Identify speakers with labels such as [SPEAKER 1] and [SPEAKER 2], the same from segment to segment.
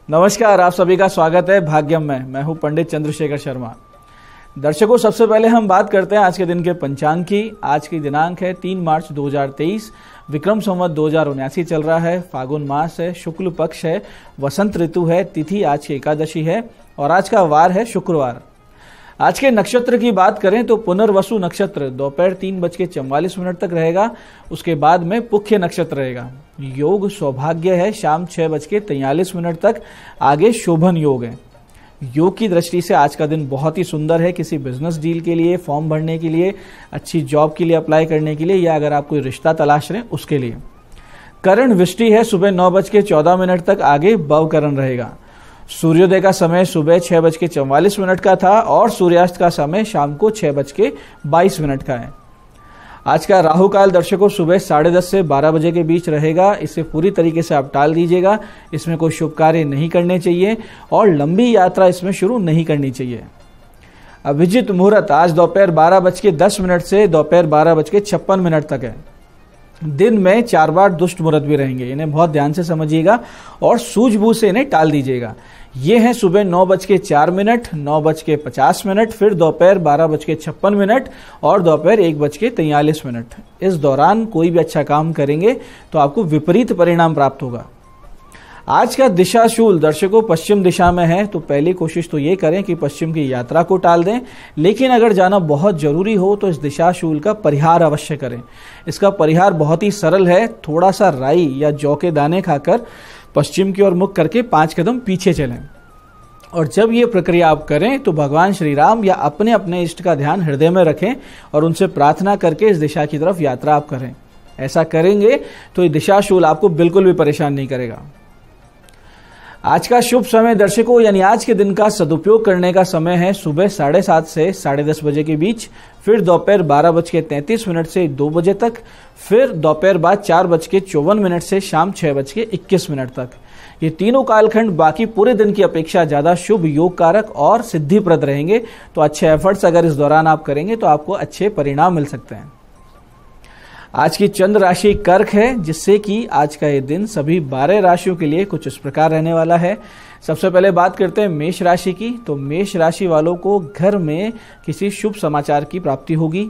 [SPEAKER 1] नमस्कार, आप सभी का स्वागत है भाग्यम में। मैं हूं पंडित चंद्रशेखर शर्मा। दर्शकों, सबसे पहले हम बात करते हैं आज के दिन के पंचांग की। आज की दिनांक है 3 मार्च 2023। विक्रम संवत 2079 चल रहा है। फागुन मास है, शुक्ल पक्ष है, वसंत ऋतु है, तिथि आज की एकादशी है और आज का वार है शुक्रवार। आज के नक्षत्र की बात करें तो पुनर्वसु नक्षत्र दोपहर 3:44 तक रहेगा। उसके बाद में पुख्य नक्षत्र रहेगा। योग सौभाग्य है शाम 6:43 तक। आगे शोभन योग है। योग की दृष्टि से आज का दिन बहुत ही सुंदर है। किसी बिजनेस डील के लिए, फॉर्म भरने के लिए, अच्छी जॉब के लिए अप्लाई करने के लिए या अगर आप कोई रिश्ता तलाश रहे हैं उसके लिए। करण वृष्टि है सुबह 9:14 तक। आगे भव करण रहेगा। सूर्योदय का समय सुबह 6:44 का था और सूर्यास्त का समय शाम को 6:22 का है। आज का राहु काल दर्शकों सुबह 10:30 से 12 बजे के बीच रहेगा। इसे पूरी तरीके से आप टाल दीजिएगा। इसमें कोई शुभ कार्य नहीं करने चाहिए और लंबी यात्रा इसमें शुरू नहीं करनी चाहिए। अभिजित मुहूर्त आज दोपहर 12:10 से दोपहर 12:56 तक है। दिन में 4 बार दुष्ट मुहूर्त भी रहेंगे। इन्हें बहुत ध्यान से समझिएगा और सूझबूझ से इन्हें टाल दीजिएगा। ये है सुबह 9:04, 9:50, फिर दोपहर 12:56 और दोपहर 1:43। इस दौरान कोई भी अच्छा काम करेंगे तो आपको विपरीत परिणाम प्राप्त होगा। आज का दिशाशूल दर्शकों पश्चिम दिशा में है, तो पहली कोशिश तो ये करें कि पश्चिम की यात्रा को टाल दें। लेकिन अगर जाना बहुत जरूरी हो तो इस दिशाशूल का परिहार अवश्य करें। इसका परिहार बहुत ही सरल है। थोड़ा सा राई या जौ के दाने खाकर पश्चिम की ओर मुख करके 5 कदम पीछे चलें और जब ये प्रक्रिया आप करें तो भगवान श्री राम या अपने अपने इष्ट का ध्यान हृदय में रखें और उनसे प्रार्थना करके इस दिशा की तरफ यात्रा आप करें। ऐसा करेंगे तो ये दिशाशूल आपको बिल्कुल भी परेशान नहीं करेगा। आज का शुभ समय दर्शकों यानी आज के दिन का सदुपयोग करने का समय है सुबह 7:30 से 10:30 बजे के बीच, फिर दोपहर 12:33 से 2 बजे तक, फिर दोपहर बाद 4:54 से शाम 6:21 तक। ये तीनों कालखंड बाकी पूरे दिन की अपेक्षा ज्यादा शुभ, योग कारक और सिद्धिप्रद रहेंगे। तो अच्छे एफर्ट्स अगर इस दौरान आप करेंगे तो आपको अच्छे परिणाम मिल सकते हैं। आज की चंद्र राशि कर्क है, जिससे कि आज का ये दिन सभी 12 राशियों के लिए कुछ इस प्रकार रहने वाला है। सबसे पहले बात करते हैं मेष राशि की। तो मेष राशि वालों को घर में किसी शुभ समाचार की प्राप्ति होगी।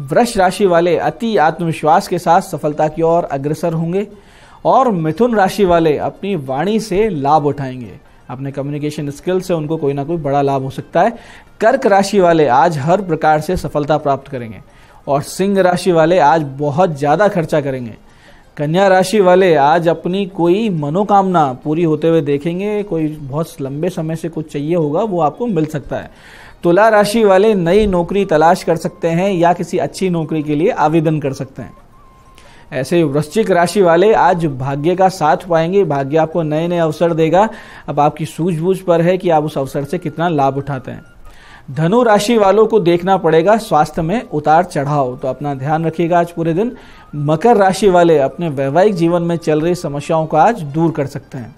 [SPEAKER 1] वृष राशि वाले अति आत्मविश्वास के साथ सफलता की ओर अग्रसर होंगे और मिथुन राशि वाले अपनी वाणी से लाभ उठाएंगे। अपने कम्युनिकेशन स्किल से उनको कोई ना कोई बड़ा लाभ हो सकता है। कर्क राशि वाले आज हर प्रकार से सफलता प्राप्त करेंगे और सिंह राशि वाले आज बहुत ज्यादा खर्चा करेंगे। कन्या राशि वाले आज अपनी कोई मनोकामना पूरी होते हुए देखेंगे। कोई बहुत लंबे समय से कुछ चाहिए होगा वो आपको मिल सकता है। तुला राशि वाले नई नौकरी तलाश कर सकते हैं या किसी अच्छी नौकरी के लिए आवेदन कर सकते हैं। ऐसे वृश्चिक राशि वाले आज भाग्य का साथ पाएंगे। भाग्य आपको नए नए अवसर देगा। अब आपकी सूझबूझ पर है कि आप उस अवसर से कितना लाभ उठाते हैं। धनु राशि वालों को देखना पड़ेगा स्वास्थ्य में उतार चढ़ाव, तो अपना ध्यान रखिएगा आज पूरे दिन। मकर राशि वाले अपने वैवाहिक जीवन में चल रही समस्याओं को आज दूर कर सकते हैं।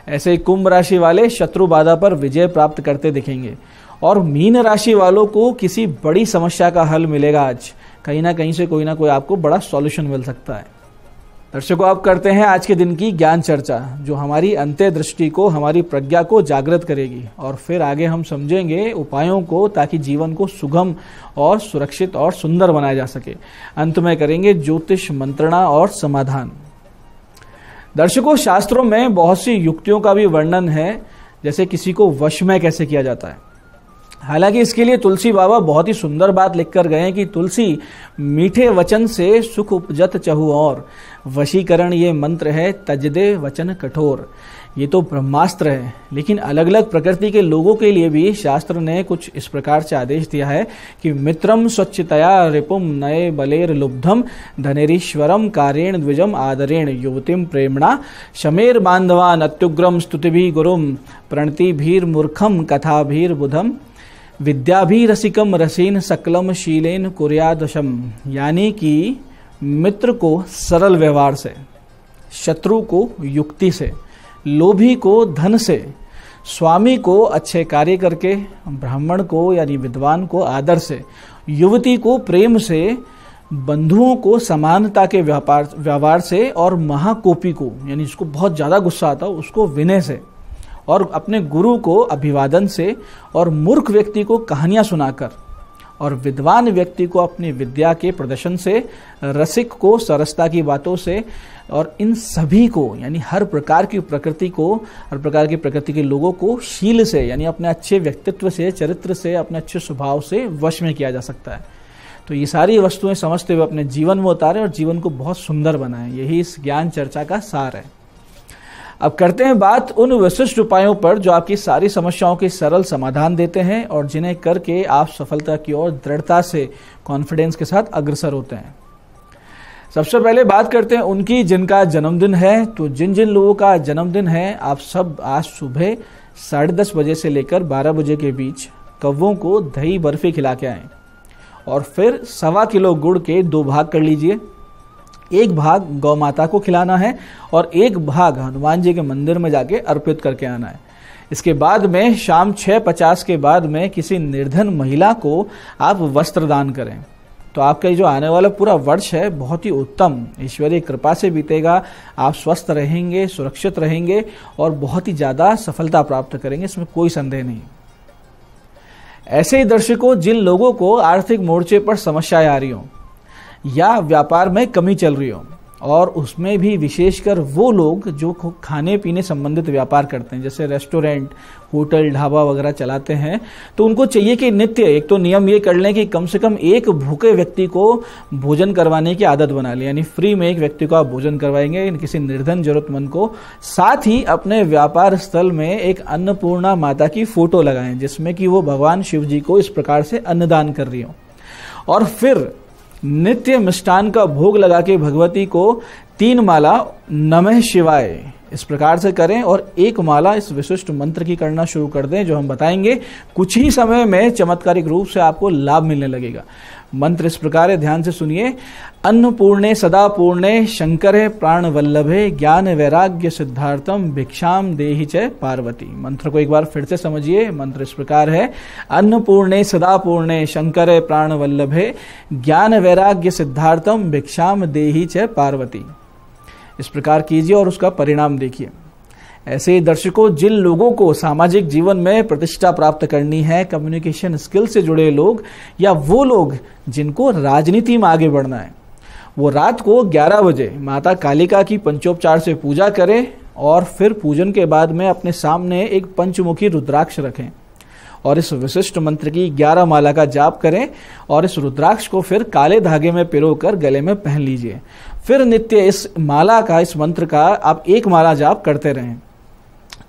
[SPEAKER 1] ऐसे ही कुंभ राशि वाले शत्रु बाधा पर विजय प्राप्त करते दिखेंगे और मीन राशि वालों को किसी बड़ी समस्या का हल मिलेगा। आज कहीं ना कहीं से कोई ना कोई आपको बड़ा सॉल्यूशन मिल सकता है। दर्शकों, आप करते हैं आज के दिन की ज्ञान चर्चा, जो हमारी अंतर्दृष्टि को, हमारी प्रज्ञा को जागृत करेगी और फिर आगे हम समझेंगे उपायों को ताकि जीवन को सुगम और सुरक्षित और सुंदर बनाया जा सके। अंत में करेंगे ज्योतिष मंत्रणा और समाधान। दर्शकों, शास्त्रों में बहुत सी युक्तियों का भी वर्णन है, जैसे किसी को वश में कैसे किया जाता है। हालांकि इसके लिए तुलसी बाबा बहुत ही सुंदर बात लिखकर गए हैं कि तुलसी मीठे वचन से सुख उपजत चहु और, वशीकरण ये मंत्र है तजदे वचन कठोर। ये तो ब्रह्मास्त्र है, लेकिन अलग अलग प्रकृति के लोगों के लिए भी शास्त्र ने कुछ इस प्रकार से आदेश दिया है कि मित्रम स्वच्छतया रिपुम नये बलेर लुब्धम धनेरीश्वरम कारेण द्विजम आदरेण युवतिम प्रेमणा शमेर बांधवान अत्युग्रम स्तुतिभि गुरुम प्रणतिभीर मूर्खम कथाभीर बुधम विद्याभिरसिकम रसीन सकलम शीलेन कुर्यादशम। यानी कि मित्र को सरल व्यवहार से, शत्रु को युक्ति से, लोभी को धन से, स्वामी को अच्छे कार्य करके, ब्राह्मण को यानी विद्वान को आदर से, युवती को प्रेम से, बंधुओं को समानता के व्यवहार से और महाकोपी को यानी जिसको बहुत ज्यादा गुस्सा आता हो उसको विनय से। और अपने गुरु को अभिवादन से, और मूर्ख व्यक्ति को कहानियां सुनाकर, और विद्वान व्यक्ति को अपनी विद्या के प्रदर्शन से, रसिक को सरसता की बातों से, और इन सभी को यानी हर प्रकार की प्रकृति को, हर प्रकार की प्रकृति के लोगों को शील से यानी अपने अच्छे व्यक्तित्व से, चरित्र से, अपने अच्छे स्वभाव से वश में किया जा सकता है। तो ये सारी वस्तुएं समझते हुए अपने जीवन में उतारें और जीवन को बहुत सुंदर बनाएं। यही इस ज्ञान चर्चा का सार है। अब करते हैं बात उन विशिष्ट उपायों पर जो आपकी सारी समस्याओं के सरल समाधान देते हैं और जिन्हें करके आप सफलता की ओर दृढ़ता से, कॉन्फिडेंस के साथ अग्रसर होते हैं। सबसे पहले बात करते हैं उनकी जिनका जन्मदिन है। तो जिन जिन लोगों का जन्मदिन है, आप सब आज सुबह 10:30 बजे से लेकर 12 बजे के बीच कौवों को दही बर्फी खिला के आएं, और फिर 1.25 किलो गुड़ के 2 भाग कर लीजिए। एक भाग गौ माता को खिलाना है और एक भाग हनुमान जी के मंदिर में जाके अर्पित करके आना है। इसके बाद में शाम 6:50 के बाद में किसी निर्धन महिला को आप वस्त्र दान करें। तो आपका जो आने वाला पूरा वर्ष है बहुत ही उत्तम ईश्वरीय कृपा से बीतेगा। आप स्वस्थ रहेंगे, सुरक्षित रहेंगे और बहुत ही ज्यादा सफलता प्राप्त करेंगे, इसमें कोई संदेह नहीं। ऐसे ही दर्शकों, जिन लोगों को आर्थिक मोर्चे पर समस्याएं आ रही हो या व्यापार में कमी चल रही हो, और उसमें भी विशेषकर वो लोग जो खाने पीने संबंधित व्यापार करते हैं, जैसे रेस्टोरेंट, होटल, ढाबा वगैरह चलाते हैं, तो उनको चाहिए कि नित्य एक तो नियम ये कर लें कि कम से कम एक भूखे व्यक्ति को भोजन करवाने की आदत बना लें। यानी फ्री में एक व्यक्ति को आप भोजन करवाएंगे, किसी निर्धन जरूरतमंद को। साथ ही अपने व्यापार स्थल में एक अन्नपूर्णा माता की फोटो लगाएं जिसमें कि वो भगवान शिव जी को इस प्रकार से अन्नदान कर रही हो, और फिर नित्य मिष्ठान का भोग लगा के भगवती को 3 माला नमः शिवाय इस प्रकार से करें, और 1 माला इस विशिष्ट मंत्र की करना शुरू कर दें, जो हम बताएंगे। कुछ ही समय में चमत्कारिक रूप से आपको लाभ मिलने लगेगा। मंत्र इस प्रकार है, ध्यान से सुनिए। अन्नपूर्णे सदा पूर्णे शंकरे प्राण वल्लभे ज्ञान वैराग्य सिद्धार्थम भिक्षाम देहि च पार्वती। मंत्र को एक बार फिर से समझिए। मंत्र इस प्रकार है, अन्नपूर्णे सदा पूर्णे शंकरे प्राण वल्लभे ज्ञान वैराग्य सिद्धार्थम भिक्षाम देहि च पार्वती। इस प्रकार कीजिए और उसका परिणाम देखिए। ऐसे ही दर्शकों, जिन लोगों को सामाजिक जीवन में प्रतिष्ठा प्राप्त करनी है, कम्युनिकेशन स्किल से जुड़े लोग, या वो लोग जिनको राजनीति में आगे बढ़ना है, वो रात को 11 बजे माता कालिका की पंचोपचार से पूजा करें, और फिर पूजन के बाद में अपने सामने एक पंचमुखी रुद्राक्ष रखें और इस विशिष्ट मंत्र की 11 माला का जाप करें, और इस रुद्राक्ष को फिर काले धागे में पिरोकर गले में पहन लीजिए। फिर नित्य इस माला का, इस मंत्र का आप 1 माला जाप करते रहें।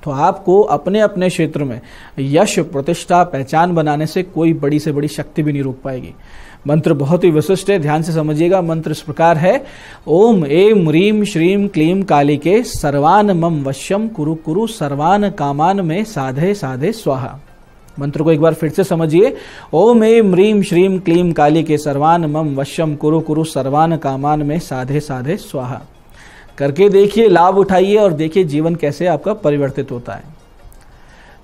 [SPEAKER 1] तो आपको अपने अपने क्षेत्र में यश, प्रतिष्ठा, पहचान बनाने से कोई बड़ी से बड़ी शक्ति भी नहीं रोक पाएगी। मंत्र बहुत ही विशिष्ट है, ध्यान से समझिएगा। मंत्र इस प्रकार है, ओम ऐं ह्रीं श्रीं क्लीं कालिके सर्वान मम वश्यम कुरु कुरु सर्वान कामान में साधे साधे स्वाहा। मंत्र को एक बार फिर से समझिए। ओम ऐं ह्रीं श्रीं क्लीं कालिके सर्वान मम वश्यम कुरु कुरु सर्वान कामान में साधे साधे स्वाहा। करके देखिए, लाभ उठाइए और देखिए जीवन कैसे आपका परिवर्तित होता है।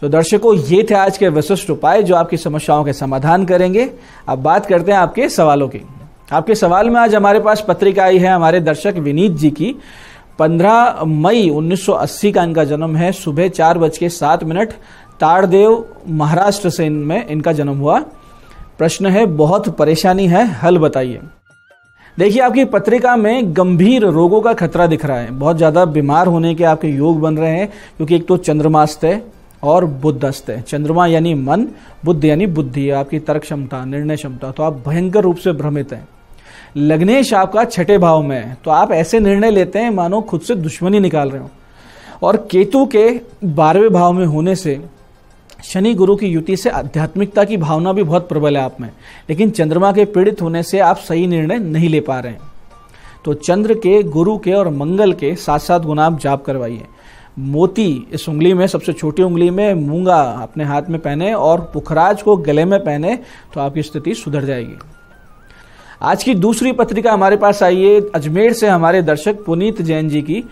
[SPEAKER 1] तो दर्शकों, ये थे आज के विशिष्ट उपाय जो आपकी समस्याओं के समाधान करेंगे। अब बात करते हैं आपके सवालों की। आपके सवाल में आज हमारे पास पत्रिका आई है हमारे दर्शक विनीत जी की। 15 मई 1980 का इनका जन्म है। सुबह 4:07 ताड़देव महाराष्ट्र से इनमें इनका जन्म हुआ। प्रश्न है, बहुत परेशानी है, हल बताइए। देखिए, आपकी पत्रिका में गंभीर रोगों का खतरा दिख रहा है। बहुत ज्यादा बीमार होने के आपके योग बन रहे हैं, क्योंकि एक तो चंद्रमास्त है और बुधस्त है। चंद्रमा यानी मन, बुद्ध यानी बुद्धि, आपकी तर्क क्षमता, निर्णय क्षमता। तो आप भयंकर रूप से भ्रमित हैं। लग्नेश आपका 6ठे भाव में है, तो आप ऐसे निर्णय लेते हैं मानो खुद से दुश्मनी निकाल रहे हो। और केतु के 12वें भाव में होने से, शनि गुरु की युति से आध्यात्मिकता की भावना भी बहुत प्रबल है आप में, लेकिन चंद्रमा के पीड़ित होने से आप सही निर्णय नहीं ले पा रहे हैं। तो चंद्र के, गुरु के और मंगल के 7-7 गुना आप जाप करवाइए। मोती इस उंगली में, सबसे छोटी उंगली में, मूंगा अपने हाथ में पहने और पुखराज को गले में पहने, तो आपकी स्थिति सुधर जाएगी। आज की दूसरी पत्रिका हमारे पास आई है अजमेर से हमारे दर्शक पुनीत जैन जी की।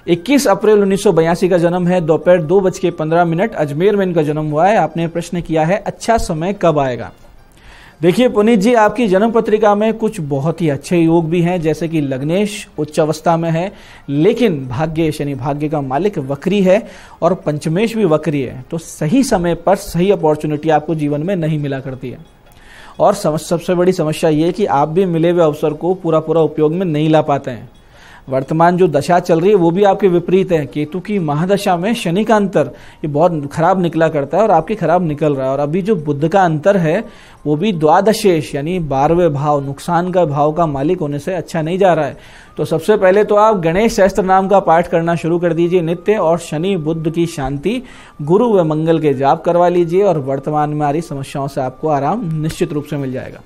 [SPEAKER 1] 21 अप्रैल 1982 का जन्म है। दोपहर 2:15 अजमेर में इनका जन्म हुआ है। आपने प्रश्न किया है, अच्छा समय कब आएगा। देखिए पुनीत जी, आपकी जन्म पत्रिका में कुछ बहुत ही अच्छे योग भी हैं, जैसे कि लग्नेश उच्च अवस्था में है, लेकिन भाग्य शनि भाग्य का मालिक वक्री है और पंचमेश भी वक्री है। तो सही समय पर सही अपॉर्चुनिटी आपको जीवन में नहीं मिला करती है। और सबसे बड़ी समस्या ये है कि आप भी मिले हुए अवसर को पूरा उपयोग में नहीं ला पाते हैं। वर्तमान जो दशा चल रही है वो भी आपके विपरीत है। केतु की महादशा में शनि का अंतर ये बहुत खराब निकला करता है और आपके खराब निकल रहा है। और अभी जो बुध का अंतर है वो भी द्वादशेश यानी 12वें भाव, नुकसान का भाव का मालिक होने से अच्छा नहीं जा रहा है। तो सबसे पहले तो आप गणेश सहस्त्र नाम का पाठ करना शुरू कर दीजिए नित्य, और शनि बुध की शांति, गुरु व मंगल के जाप करवा लीजिए और वर्तमान में आ रही समस्याओं से आपको आराम निश्चित रूप से मिल जाएगा।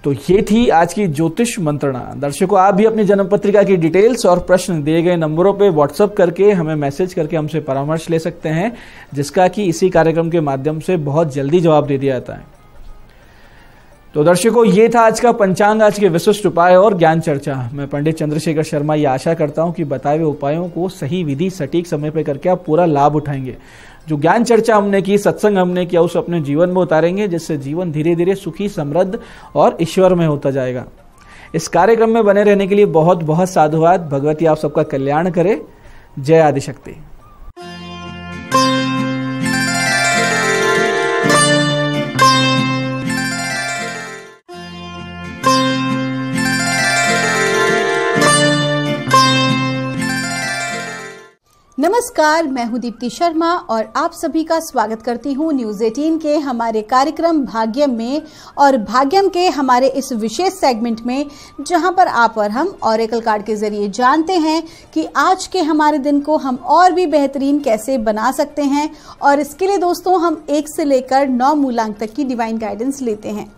[SPEAKER 1] तो ये थी आज की ज्योतिष मंत्रणा। दर्शकों, आप भी अपनी जन्म पत्रिका की डिटेल्स और प्रश्न दिए गए नंबरों पे व्हाट्सएप करके हमें मैसेज करके हमसे परामर्श ले सकते हैं, जिसका कि इसी कार्यक्रम के माध्यम से बहुत जल्दी जवाब दे दिया जाता है। तो दर्शकों, ये था आज का पंचांग, आज के विशिष्ट उपाय और ज्ञान चर्चा। मैं पंडित चंद्रशेखर शर्मा ये आशा करता हूं कि बताए हुए उपायों को सही विधि सटीक समय पर करके आप पूरा लाभ उठाएंगे। जो ज्ञान चर्चा हमने की, सत्संग हमने किया, उसे अपने जीवन में उतारेंगे, जिससे जीवन धीरे धीरे सुखी, समृद्ध और ईश्वर में होता जाएगा। इस कार्यक्रम में बने रहने के लिए बहुत बहुत साधुवाद। भगवती आप सबका कल्याण करे। जय आदिशक्ति।
[SPEAKER 2] नमस्कार, मैं हूं दीप्ति शर्मा और आप सभी का स्वागत करती हूं न्यूज़ 18 के हमारे कार्यक्रम भाग्यम में, और भाग्यम के हमारे इस विशेष सेगमेंट में जहां पर आप और हम ऑरेकल कार्ड के जरिए जानते हैं कि आज के हमारे दिन को हम और भी बेहतरीन कैसे बना सकते हैं। और इसके लिए दोस्तों हम 1 से लेकर 9 मूलांक तक की डिवाइन गाइडेंस लेते हैं।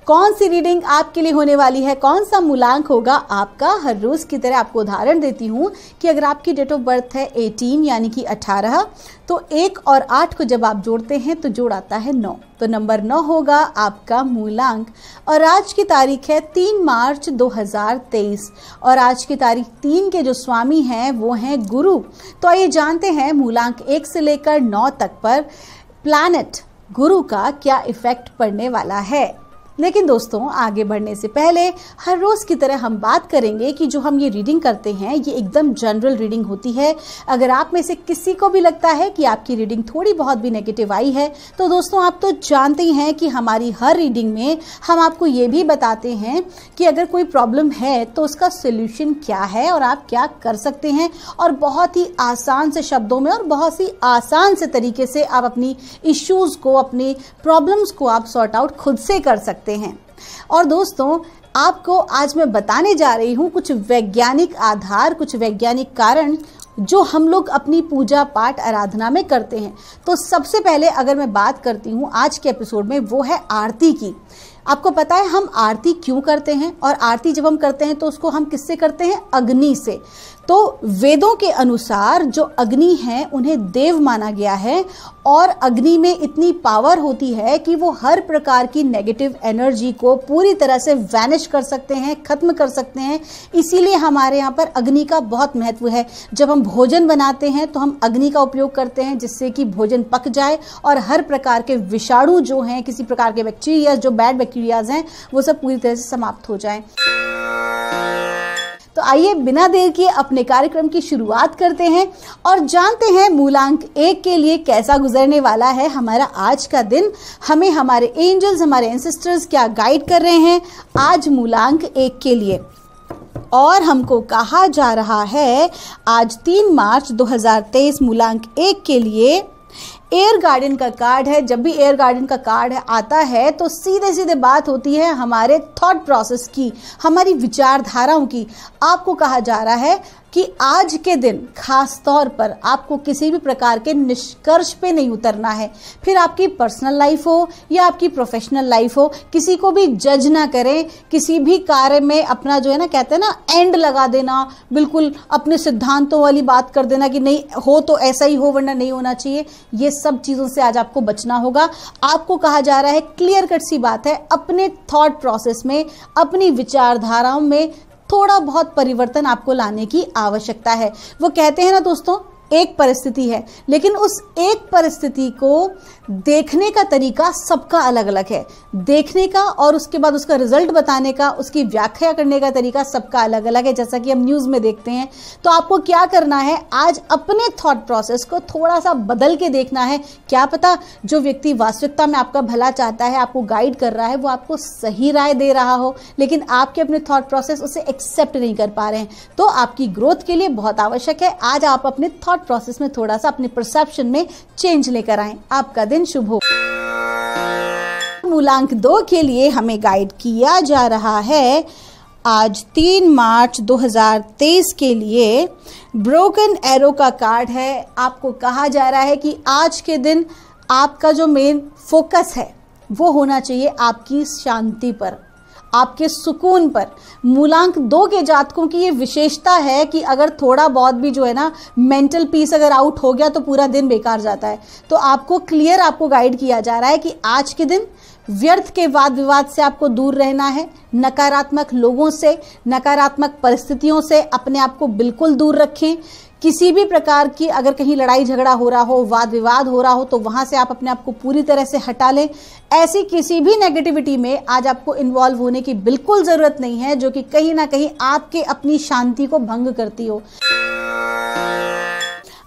[SPEAKER 2] कौन सी रीडिंग आपके लिए होने वाली है, कौन सा मूलांक होगा आपका, हर रोज की तरह आपको उदाहरण देती हूँ कि अगर आपकी डेट ऑफ बर्थ है 18 यानी कि 18, तो 1 और 8 को जब आप जोड़ते हैं तो जोड़ आता है 9। तो नंबर 9 होगा आपका मूलांक। और आज की तारीख है 3 मार्च 2023 और आज की तारीख 3 के जो स्वामी हैं वो हैं गुरु। तो आइए जानते हैं मूलांक 1 से लेकर 9 तक पर प्लैनेट गुरु का क्या इफेक्ट पड़ने वाला है। लेकिन दोस्तों, आगे बढ़ने से पहले हर रोज की तरह हम बात करेंगे कि जो हम ये रीडिंग करते हैं ये एकदम जनरल रीडिंग होती है। अगर आप में से किसी को भी लगता है कि आपकी रीडिंग थोड़ी बहुत भी नेगेटिव आई है, तो दोस्तों आप तो जानते ही हैं कि हमारी हर रीडिंग में हम आपको ये भी बताते हैं कि अगर कोई प्रॉब्लम है तो उसका सोल्यूशन क्या है और आप क्या कर सकते हैं। और बहुत ही आसान से शब्दों में और बहुत ही आसान से तरीके से आप अपनी इश्यूज को, अपनी प्रॉब्लम्स को आप सॉर्ट आउट खुद से कर सकते हैं। और दोस्तों, आपको आज मैं बताने जा रही हूं कुछ वैज्ञानिक आधार, कुछ वैज्ञानिक कारण जो हम लोग अपनी पूजा पाठ आराधना में करते हैं। तो सबसे पहले अगर मैं बात करती हूं आज के एपिसोड में, वो है आरती की। आपको पता है हम आरती क्यों करते हैं, और आरती जब हम करते हैं तो उसको हम किससे करते हैं? अग्नि से। तो वेदों के अनुसार जो अग्नि है उन्हें देव माना गया है, और अग्नि में इतनी पावर होती है कि वो हर प्रकार की नेगेटिव एनर्जी को पूरी तरह से वैनिश कर सकते हैं, खत्म कर सकते हैं। इसीलिए हमारे यहाँ पर अग्नि का बहुत महत्व है। जब हम भोजन बनाते हैं तो हम अग्नि का उपयोग करते हैं, जिससे कि भोजन पक जाए और हर प्रकार के विषाणु जो हैं, किसी प्रकार के बैक्टीरिया, जो बैड बैक्टीरियाज हैं, वो सब पूरी तरह से समाप्त हो जाएं। तो आइए बिना देर किए अपने कार्यक्रम की शुरुआत करते हैं और जानते हैं मूलांक 1 के लिए कैसा गुजरने वाला है हमारा आज का दिन। हमें हमारे एंजल्स, हमारे एंसेस्टर्स क्या गाइड कर रहे हैं आज मूलांक 1 के लिए। और हमको कहा जा रहा है आज 3 मार्च 2023 मूलांक 1 के लिए एयर गार्डन का कार्ड है। जब भी एयर गार्डन का कार्ड आता है तो सीधे सीधे बात होती है हमारे थॉट प्रोसेस की, हमारी विचारधाराओं की। आपको कहा जा रहा है कि आज के दिन खास तौर पर आपको किसी भी प्रकार के निष्कर्ष पे नहीं उतरना है। फिर आपकी पर्सनल लाइफ हो या आपकी प्रोफेशनल लाइफ हो, किसी को भी जज ना करें। किसी भी कार्य में अपना जो है ना, कहते हैं ना, एंड लगा देना, बिल्कुल अपने सिद्धांतों वाली बात कर देना कि नहीं हो तो ऐसा ही हो वरना नहीं होना चाहिए। ये सब चीजों से आज आपको बचना होगा। आपको कहा जा रहा है, क्लियर कट सी बात है, अपने थॉट प्रोसेस में, अपनी विचारधाराओं में थोड़ा बहुत परिवर्तन आपको लाने की आवश्यकता है। वो कहते हैं ना दोस्तों एक परिस्थिति है, लेकिन उस एक परिस्थिति को देखने का तरीका सबका अलग अलग है। देखने का और उसके बाद उसका रिजल्ट बताने का, उसकी व्याख्या करने का तरीका सबका अलग अलग है, जैसा कि हम न्यूज़ में देखते हैं। तो आपको क्या करना है, आज अपने थॉट प्रोसेस को थोड़ा सा बदल के देखना है। क्या पता जो व्यक्ति वास्तविकता में आपका भला चाहता है, आपको गाइड कर रहा है, वो आपको सही राय दे रहा हो, लेकिन आपके अपने थॉट प्रोसेस उसे एक्सेप्ट नहीं कर पा रहे हैं। तो आपकी ग्रोथ के लिए बहुत आवश्यक है आज आप अपने थॉट प्रोसेस में थोड़ा सा अपने परसेप्शन में चेंज लेकर आएं। आपका दिन शुभ हो। मूलांक 2 के लिए हमें गाइड किया जा रहा है आज 3 मार्च 2023 के लिए ब्रोकन एरो का कार्ड है। आपको कहा जा रहा है कि आज के दिन आपका जो मेन फोकस है वो होना चाहिए आपकी शांति पर, आपके सुकून पर। मूलांक 2 के जातकों की ये विशेषता है कि अगर थोड़ा बहुत भी जो है ना मेंटल पीस अगर आउट हो गया तो पूरा दिन बेकार जाता है। तो आपको क्लियर आपको गाइड किया जा रहा है कि आज के दिन व्यर्थ के वाद विवाद से आपको दूर रहना है। नकारात्मक लोगों से, नकारात्मक परिस्थितियों से अपने आप को बिल्कुल दूर रखें। किसी भी प्रकार की अगर कहीं लड़ाई झगड़ा हो रहा हो, वाद विवाद हो रहा हो, तो वहां से आप अपने आप को पूरी तरह से हटा लें। ऐसी किसी भी नेगेटिविटी में आज आपको इन्वॉल्व होने की बिल्कुल जरूरत नहीं है जो कि कहीं ना कहीं आपके अपनी शांति को भंग करती हो।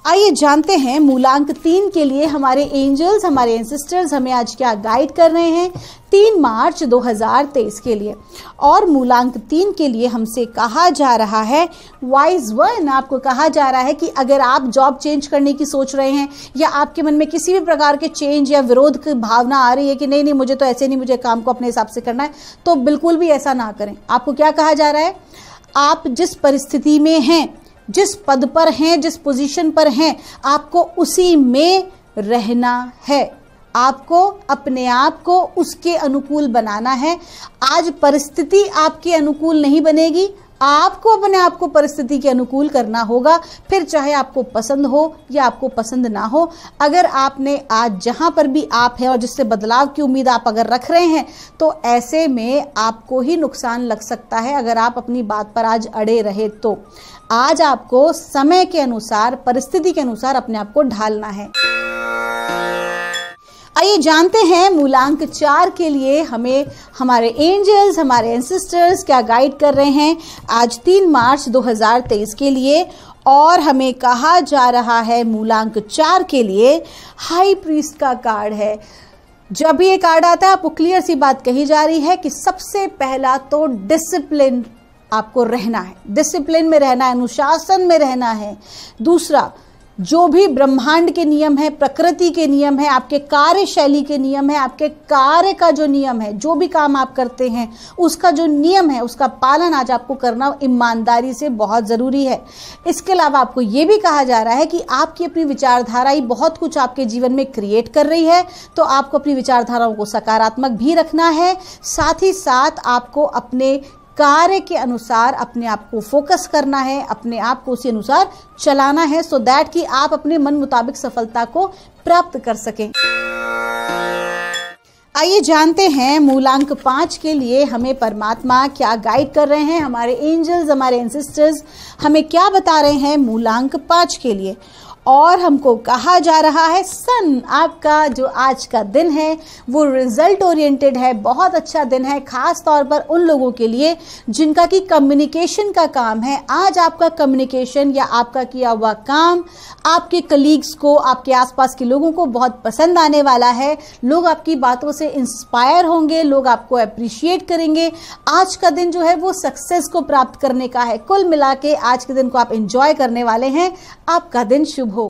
[SPEAKER 2] आइए जानते हैं मूलांक 3 के लिए हमारे एंजल्स, हमारे एंसेस्टर्स हमें आज क्या गाइड कर रहे हैं 3 मार्च 2023 के लिए। और मूलांक 3 के लिए हमसे कहा जा रहा है वाइज वन। आपको कहा जा रहा है कि अगर आप जॉब चेंज करने की सोच रहे हैं या आपके मन में किसी भी प्रकार के चेंज या विरोध की भावना आ रही है कि नहीं मुझे तो ऐसे नहीं, मुझे काम को अपने हिसाब से करना है, तो बिल्कुल भी ऐसा ना करें। आपको क्या कहा जा रहा है, आप जिस परिस्थिति में हैं, जिस पद पर हैं, जिस पोजीशन पर हैं, आपको उसी में रहना है। आपको अपने आप को उसके अनुकूल बनाना है। आज परिस्थिति आपके अनुकूल नहीं बनेगी, आपको अपने आप को परिस्थिति के अनुकूल करना होगा, फिर चाहे आपको पसंद हो या आपको पसंद ना हो। अगर आपने आज जहां पर भी आप हैं और जिससे बदलाव की उम्मीद आप अगर रख रहे हैं, तो ऐसे में आपको ही नुकसान लग सकता है अगर आप अपनी बात पर आज अड़े रहे। तो आज आपको समय के अनुसार, परिस्थिति के अनुसार अपने आप को ढालना है। आइए जानते हैं मूलांक 4 के लिए हमें हमारे एंजल्स, हमारे एंसेस्टर्स क्या गाइड कर रहे हैं आज 3 मार्च 2023 के लिए। और हमें कहा जा रहा है मूलांक 4 के लिए हाई प्रीस्ट का कार्ड है। जब भी ये कार्ड आता है आपको क्लियर सी बात कही जा रही है कि सबसे पहला तो डिसिप्लिन आपको रहना है, डिसिप्लिन में रहना है, अनुशासन में रहना है। दूसरा, जो भी ब्रह्मांड के नियम है, प्रकृति के नियम है, आपके कार्यशैली के नियम है, आपके कार्य का जो नियम है, जो भी काम आप करते हैं उसका जो नियम है उसका पालन आज आपको करना ईमानदारी से बहुत ज़रूरी है। इसके अलावा आपको ये भी कहा जा रहा है कि आपकी अपनी विचारधारा ही बहुत कुछ आपके जीवन में क्रिएट कर रही है, तो आपको अपनी विचारधाराओं को सकारात्मक भी रखना है। साथ ही साथ आपको अपने कार्य के अनुसार अपने आप को फोकस करना है, अपने आप को उसी अनुसार चलाना है, सो दैट कि आप अपने मन मुताबिक सफलता को प्राप्त कर सकें। आइए जानते हैं मूलांक 5 के लिए हमें परमात्मा क्या गाइड कर रहे हैं, हमारे एंजल्स, हमारे एंसेस्टर्स हमें क्या बता रहे हैं मूलांक 5 के लिए। और हमको कहा जा रहा है सन, आपका जो आज का दिन है वो रिजल्ट ओरिएंटेड है, बहुत अच्छा दिन है, खास तौर पर उन लोगों के लिए जिनका कि कम्युनिकेशन का काम है। आज आपका कम्युनिकेशन या आपका किया हुआ काम आपके कलीग्स को, आपके आसपास के लोगों को बहुत पसंद आने वाला है। लोग आपकी बातों से इंस्पायर होंगे, लोग आपको अप्रिशिएट करेंगे। आज का दिन जो है वो सक्सेस को प्राप्त करने का है। कुल मिला के आज के दिन को आप एंजॉय करने वाले हैं। आपका दिन शुभ हो।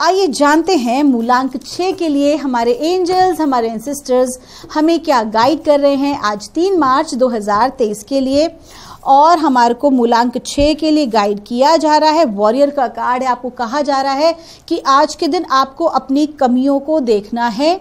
[SPEAKER 2] आइए जानते हैं मूलांक 6 के लिए हमारे एंजल्स, हमारे एंसेस्टर्स हमें क्या गाइड कर रहे हैं आज 3 मार्च 2023 के लिए। और हमारे को मूलांक 6 के लिए गाइड किया जा रहा है वॉरियर का कार्ड है। आपको कहा जा रहा है कि आज के दिन आपको अपनी कमियों को देखना है,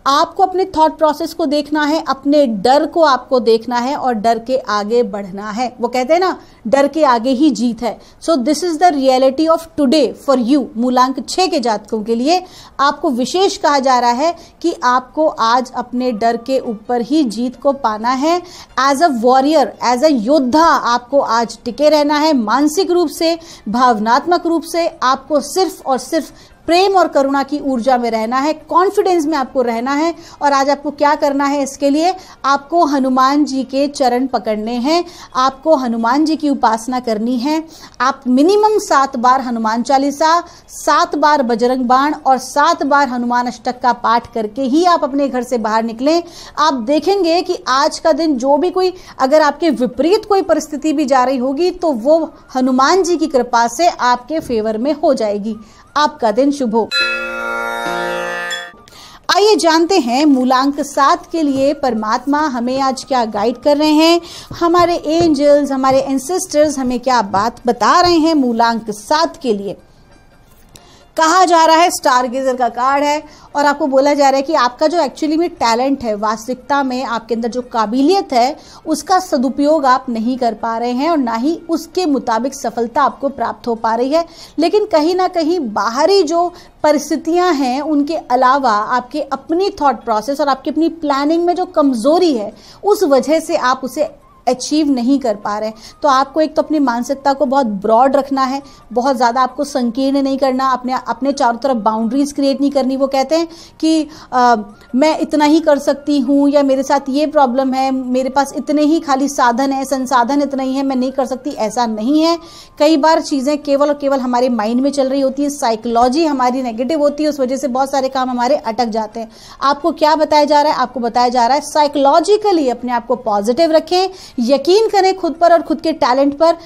[SPEAKER 2] आपको अपने थॉट प्रोसेस को देखना है, अपने डर को आपको देखना है और डर के आगे बढ़ना है। वो कहते हैं ना, डर के आगे ही जीत है। So this is the reality of today for you. मूलांक 6 के जातकों के लिए आपको विशेष कहा जा रहा है कि आपको आज अपने डर के ऊपर ही जीत को पाना है। As a warrior, as a योद्धा आपको आज टिके रहना है। मानसिक रूप से, भावनात्मक रूप से आपको सिर्फ और सिर्फ प्रेम और करुणा की ऊर्जा में रहना है, कॉन्फिडेंस में आपको रहना है। और आज आपको क्या करना है, इसके लिए आपको हनुमान जी के चरण पकड़ने हैं, आपको हनुमान जी की उपासना करनी है। आप मिनिमम 7 बार हनुमान चालीसा, 7 बार बजरंग बाण और 7 बार हनुमान अष्टक का पाठ करके ही आप अपने घर से बाहर निकलें। आप देखेंगे कि आज का दिन जो भी कोई, अगर आपके विपरीत कोई परिस्थिति भी जा रही होगी तो वो हनुमान जी की कृपा से आपके फेवर में हो जाएगी। आपका दिन शुभ हो। आइए जानते हैं मूलांक 7 के लिए परमात्मा हमें आज क्या गाइड कर रहे हैं, हमारे एंजल्स, हमारे एंसेस्टर्स हमें क्या बात बता रहे हैं मूलांक 7 के लिए। कहा जा रहा है स्टार गेजर का कार्ड है और आपको बोला जा रहा है कि आपका जो एक्चुअली में टैलेंट है, वास्तविकता में आपके अंदर जो काबिलियत है, उसका सदुपयोग आप नहीं कर पा रहे हैं और ना ही उसके मुताबिक सफलता आपको प्राप्त हो पा रही है। लेकिन कहीं ना कहीं बाहरी जो परिस्थितियां हैं उनके अलावा आपके अपनी थॉट प्रोसेस और आपकी अपनी प्लानिंग में जो कमजोरी है, उस वजह से आप उसे अचीव नहीं कर पा रहे। तो आपको एक तो अपनी मानसिकता को बहुत ब्रॉड रखना है, बहुत ज़्यादा आपको संकीर्ण नहीं करना, अपने चारों तरफ बाउंड्रीज क्रिएट नहीं करनी। वो कहते हैं कि मैं इतना ही कर सकती हूँ, या मेरे साथ ये प्रॉब्लम है, मेरे पास इतने ही खाली साधन है, संसाधन इतना ही है, मैं नहीं कर सकती, ऐसा नहीं है। कई बार चीज़ें केवल और केवल हमारे माइंड में चल रही होती है, साइकोलॉजी हमारी नेगेटिव होती है, उस वजह से बहुत सारे काम हमारे अटक जाते हैं। आपको क्या बताया जा रहा है? आपको बताया जा रहा है साइकोलॉजिकली अपने आप को पॉजिटिव रखें, यकीन करें खुद पर और खुद के टैलेंट पर।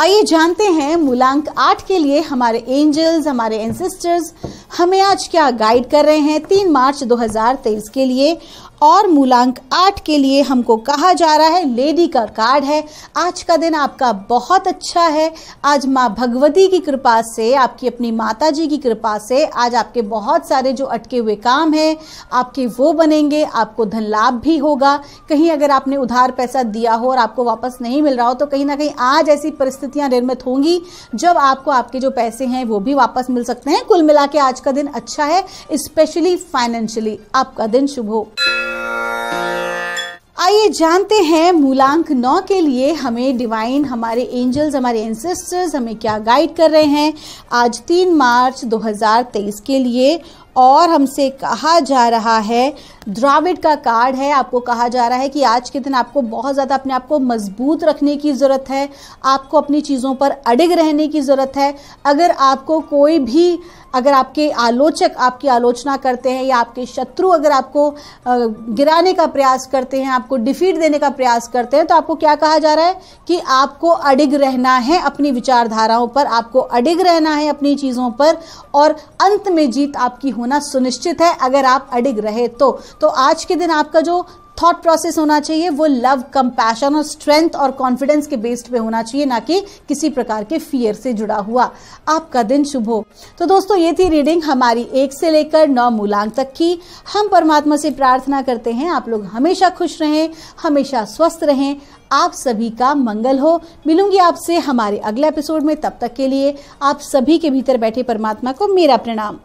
[SPEAKER 2] आइए जानते हैं मूलांक 8 के लिए हमारे एंजल्स, हमारे एंसेस्टर्स हमें आज क्या गाइड कर रहे हैं 3 मार्च 2023 के लिए। और मूलांक 8 के लिए हमको कहा जा रहा है, लेडी का कार्ड है। आज का दिन आपका बहुत अच्छा है। आज माँ भगवती की कृपा से, आपकी अपनी माता जी की कृपा से आज आपके बहुत सारे जो अटके हुए काम हैं आपके वो बनेंगे, आपको धन लाभ भी होगा। कहीं अगर आपने उधार पैसा दिया हो और आपको वापस नहीं मिल रहा हो तो कहीं ना कहीं आज ऐसी परिस्थितियां निर्मित होंगी जब आपको आपके जो पैसे हैं वो भी वापस मिल सकते हैं। कुल मिला के आज का दिन अच्छा है, स्पेशली फाइनेंशियली। आपका दिन शुभ हो। आइए जानते हैं मूलांक 9 के लिए हमें डिवाइन, हमारे एंजल्स, हमारे एंसेस्टर्स हमें क्या गाइड कर रहे हैं आज 3 मार्च 2023 के लिए। और हमसे कहा जा रहा है, द्राविड का कार्ड है। आपको कहा जा रहा है कि आज के दिन आपको बहुत ज़्यादा अपने आप को मजबूत रखने की ज़रूरत है, आपको अपनी चीज़ों पर अडिग रहने की ज़रूरत है। अगर आपको कोई भी, अगर आपके आलोचक आपकी आलोचना करते हैं या आपके शत्रु अगर आपको गिराने का प्रयास करते हैं, आपको डिफीट देने का प्रयास करते हैं, तो आपको क्या कहा जा रहा है कि आपको अडिग रहना है अपनी विचारधाराओं पर, आपको अडिग रहना है अपनी चीज़ों पर, और अंत में जीत आपकी होना सुनिश्चित है अगर आप अडिग रहे तो आज के दिन आपका जो थॉट प्रोसेस होना चाहिए वो लव, कंपैशन और स्ट्रेंथ और कॉन्फिडेंस के बेस्ड पे होना चाहिए, ना कि किसी प्रकार के फियर से जुड़ा हुआ। आपका दिन शुभ हो। तो दोस्तों, ये थी रीडिंग हमारी 1 से लेकर 9 मूलांक तक की। हम परमात्मा से प्रार्थना करते हैं आप लोग हमेशा खुश रहें, हमेशा स्वस्थ रहें, आप सभी का मंगल हो। मिलूंगी आपसे हमारे अगले एपिसोड में, तब तक के लिए आप सभी के भीतर बैठे परमात्मा को मेरा प्रणाम।